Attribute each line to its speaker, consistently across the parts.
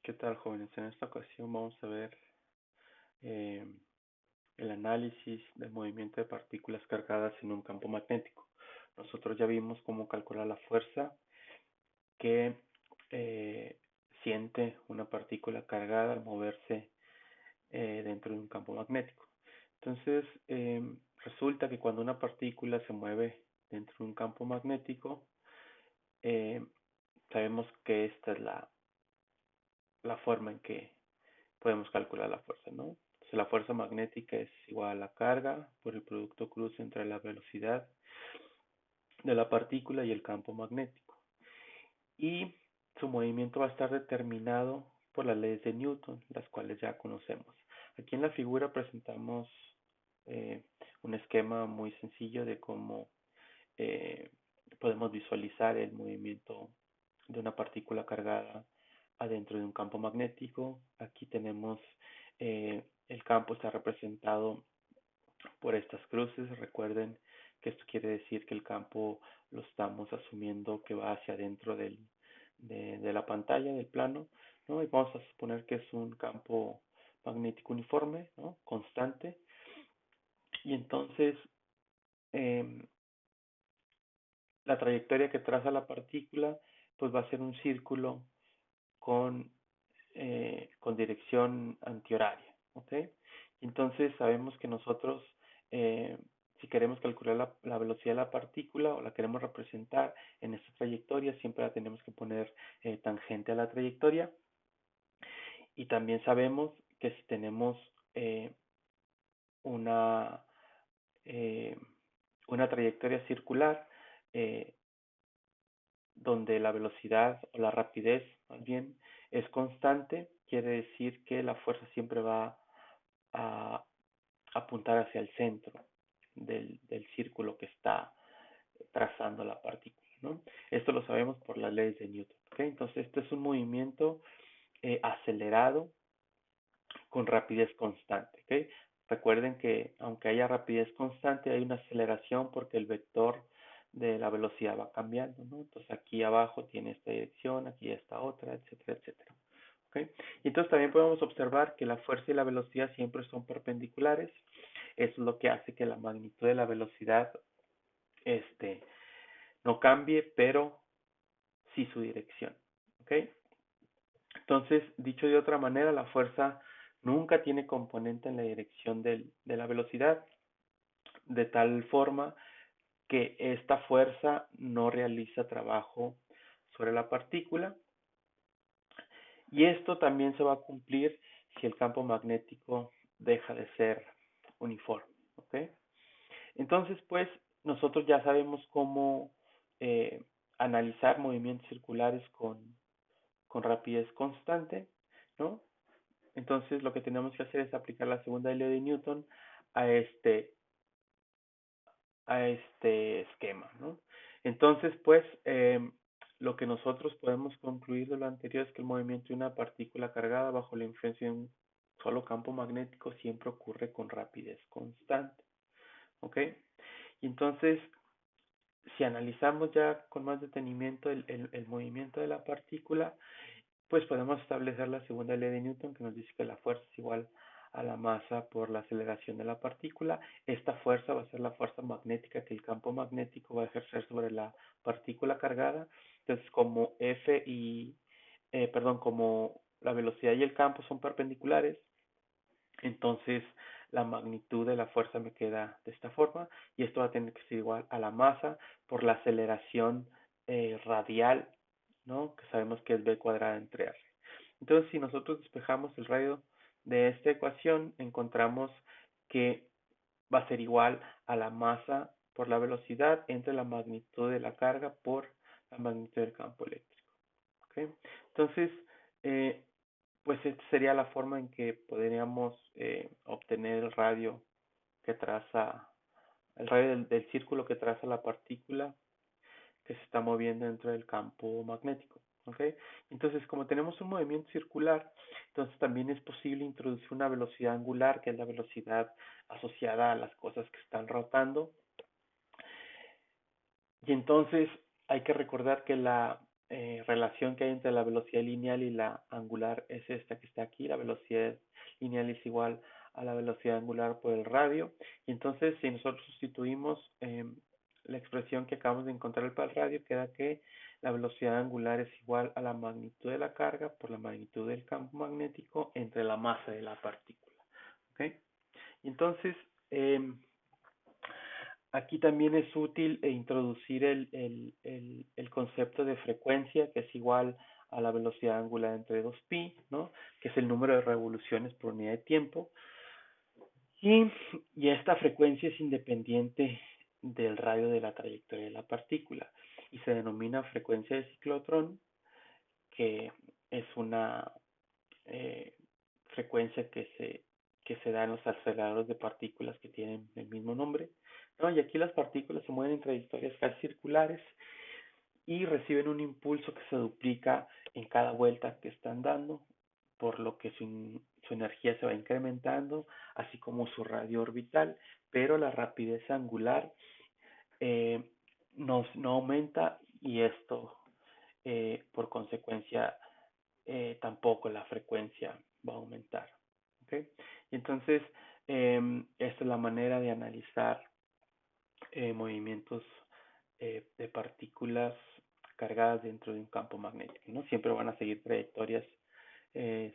Speaker 1: ¿Qué tal, jóvenes? En esta ocasión vamos a ver eh, el análisis del movimiento de partículas cargadas en un campo magnético. Nosotros ya vimos cómo calcular la fuerza que eh, siente una partícula cargada al moverse dentro de un campo magnético. Entonces, resulta que cuando una partícula se mueve dentro de un campo magnético, eh, sabemos que esta es la forma en que podemos calcular la fuerza, ¿no? Entonces, la fuerza magnética es igual a la carga por el producto cruce entre la velocidad de la partícula y el campo magnético. Y su movimiento va a estar determinado por las leyes de Newton, las cuales ya conocemos. Aquí en la figura presentamos eh, un esquema muy sencillo de cómo eh, podemos visualizar el movimiento de una partícula cargada adentro de un campo magnético. Aquí tenemos el campo está representado por estas cruces. Recuerden que esto quiere decir que el campo lo estamos asumiendo que va hacia adentro de la pantalla, del plano, ¿no? Y vamos a suponer que es un campo magnético uniforme, ¿no? Constante. Y entonces eh, la trayectoria que traza la partícula pues va a ser un círculo con, con dirección antihoraria, ¿ok? Entonces sabemos que nosotros, eh, si queremos calcular la velocidad de la partícula o la queremos representar en esta trayectoria, siempre la tenemos que poner tangente a la trayectoria. Y también sabemos que si tenemos eh, una, eh, una trayectoria circular, eh, donde la velocidad o la rapidez más bien es constante, quiere decir que la fuerza siempre va a apuntar hacia el centro del círculo que está trazando la partícula, ¿no? Esto lo sabemos por las leyes de Newton, ¿ok? Entonces, este es un movimiento acelerado con rapidez constante, ¿ok? Recuerden que aunque haya rapidez constante, hay una aceleración porque el vector de la velocidad va cambiando, ¿no? Entonces aquí abajo tiene esta dirección, aquí esta otra, etcétera, etcétera. ¿Ok? Y entonces también podemos observar que la fuerza y la velocidad siempre son perpendiculares. Eso es lo que hace que la magnitud de la velocidad este, no cambie, pero sí su dirección. ¿Ok? Entonces, dicho de otra manera, la fuerza nunca tiene componente en la dirección de la velocidad, de tal forma que esta fuerza no realiza trabajo sobre la partícula. Y esto también se va a cumplir si el campo magnético deja de ser uniforme. ¿Ok? Entonces, pues, nosotros ya sabemos cómo eh, analizar movimientos circulares con rapidez constante, ¿no? Entonces lo que tenemos que hacer es aplicar la segunda ley de Newton a este, a este esquema, ¿no? Entonces, pues, lo que nosotros podemos concluir de lo anterior es que el movimiento de una partícula cargada bajo la influencia de un solo campo magnético siempre ocurre con rapidez constante, ¿ok? Y entonces, si analizamos ya con más detenimiento el movimiento de la partícula, pues podemos establecer la segunda ley de Newton que nos dice que la fuerza es igual a la masa por la aceleración de la partícula. Esta fuerza va a ser la fuerza magnética que el campo magnético va a ejercer sobre la partícula cargada. Entonces, como F y, perdón, como la velocidad y el campo son perpendiculares, entonces la magnitud de la fuerza me queda de esta forma y esto va a tener que ser igual a la masa por la aceleración radial, ¿no? Que sabemos que es b cuadrada entre r. Entonces, si nosotros despejamos el radio de esta ecuación, encontramos que va a ser igual a la masa por la velocidad entre la magnitud de la carga por la magnitud del campo eléctrico. ¿Okay? Entonces, eh, pues esta sería la forma en que podríamos obtener el radio del círculo que traza la partícula que se está moviendo dentro del campo magnético. ¿Ok? Entonces, como tenemos un movimiento circular, entonces también es posible introducir una velocidad angular, que es la velocidad asociada a las cosas que están rotando. Y entonces hay que recordar que relación que hay entre la velocidad lineal y la angular es esta que está aquí. La velocidad lineal es igual a la velocidad angular por el radio. Y entonces, si nosotros sustituimos la expresión que acabamos de encontrar para el radio, queda que la velocidad angular es igual a la magnitud de la carga por la magnitud del campo magnético entre la masa de la partícula. ¿Ok? Y entonces, aquí también es útil introducir el concepto de frecuencia, que es igual a la velocidad angular entre 2pi, ¿no? Que es el número de revoluciones por unidad de tiempo. Y esta frecuencia es independiente del radio de la trayectoria de la partícula y se denomina frecuencia de ciclotrón, que es una eh, frecuencia que se da en los aceleradores de partículas que tienen el mismo nombre, ¿no? Y aquí las partículas se mueven en trayectorias casi circulares y reciben un impulso que se duplica en cada vuelta que están dando, por lo que su energía se va incrementando, así como su radio orbital, pero la rapidez angular eh, no aumenta y esto, por consecuencia, tampoco la frecuencia va a aumentar. ¿Okay? Y entonces, esta es la manera de analizar movimientos de partículas cargadas dentro de un campo magnético, ¿no? Siempre van a seguir trayectorias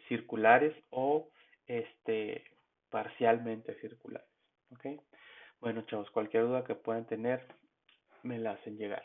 Speaker 1: circulares o este, parcialmente circulares. ¿Ok? Bueno, chavos, cualquier duda que puedan tener, me la hacen llegar.